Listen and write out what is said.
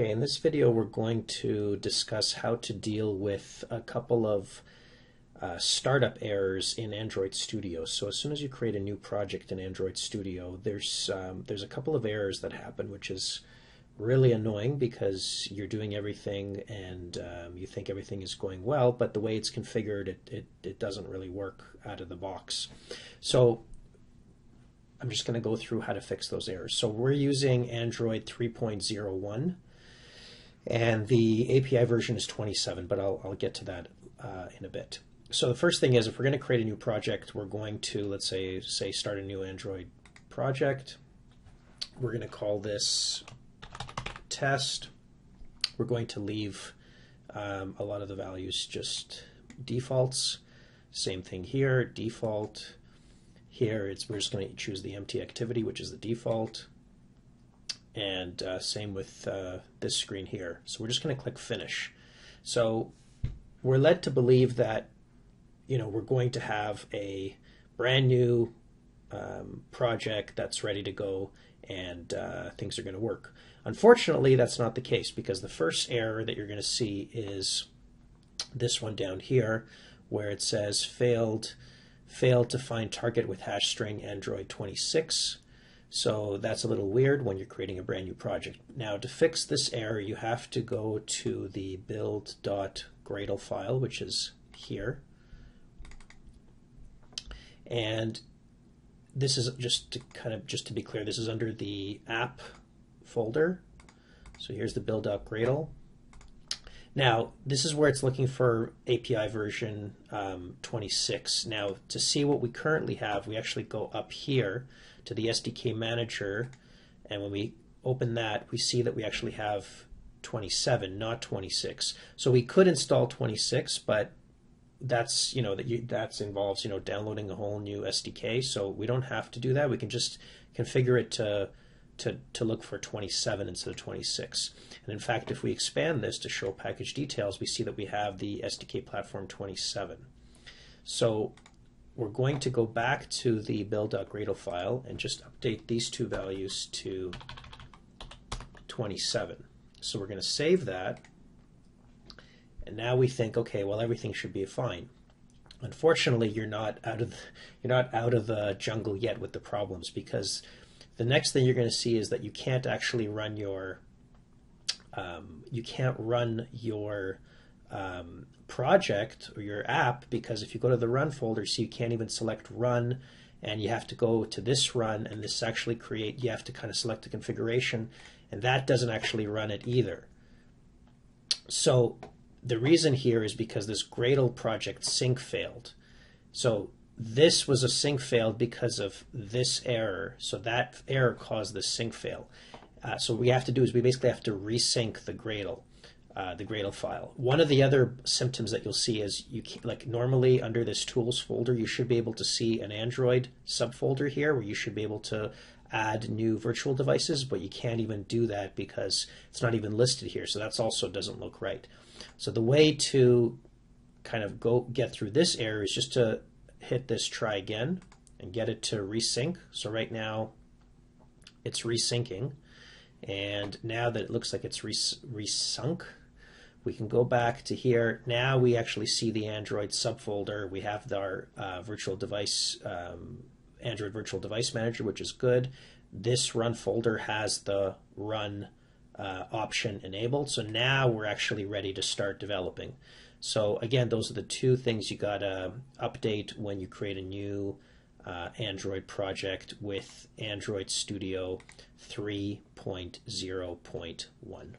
Okay, in this video we're going to discuss how to deal with a couple of startup errors in Android Studio. So as soon as you create a new project in Android Studio, there's a couple of errors that happen, which is really annoying because you're doing everything and you think everything is going well, but the way it's configured, it doesn't really work out of the box. So I'm just going to go through how to fix those errors. So we're using Android 3.01. And the API version is 27, but I'll get to that in a bit. So the first thing is, if we're going to create a new project, we're going to, let's say start a new Android project. We're going to call this test. We're going to leave a lot of the values just defaults. Same thing here, default. Here we're just going to choose the empty activity, which is the default. And same with this screen here. So we're just going to click Finish. So we're led to believe that, we're going to have a brand new project that's ready to go and things are going to work. Unfortunately, that's not the case, because the first error that you're going to see is this one down here, where it says failed to find target with hash string android-26. So that's a little weird when you're creating a brand new project. Now, to fix this error, you have to go to the build.gradle file, which is here. And this is just to be clear, this is under the app folder. So here's the build.gradle. Now, this is where it's looking for API version 26. Now, to see what we currently have, we actually go up here to the SDK manager, and when we open that, we see that we actually have 27, not 26. So we could install 26, but that's that involves downloading a whole new SDK. So we don't have to do that. We can just configure it to look for 27 instead of 26. And in fact, if we expand this to show package details, we see that we have the SDK platform 27. So we're going to go back to the build.gradle file and just update these two values to 27. So we're going to save that. And now we think, okay, well, everything should be fine. Unfortunately, you're not out of the jungle yet with the problems, because the next thing you're going to see is that you can't actually run your project or your app, because if you go to the run folder, so you can't even select run, and you have to go to this run, and this actually you have to kind of select the configuration, and that doesn't actually run it either. So the reason here is because this Gradle project sync failed. So this was a sync failed because of this error. So that error caused the sync fail. So what we have to do is we basically have to resync the Gradle file. One of the other symptoms that you'll see is normally under this tools folder, you should be able to see an Android subfolder here where you should be able to add new virtual devices, but you can't even do that because it's not even listed here. So that's also doesn't look right. So the way to kind of get through this error is just to hit this try again and get it to resync. So right now it's resyncing, and now that it looks like it's resunk, we can go back to here. Now we actually see the Android subfolder. We have our virtual device, Android Virtual Device Manager, which is good. This run folder has the run option enabled. So now we're actually ready to start developing. So again, those are the two things you got to update when you create a new Android project with Android Studio 3.0.1.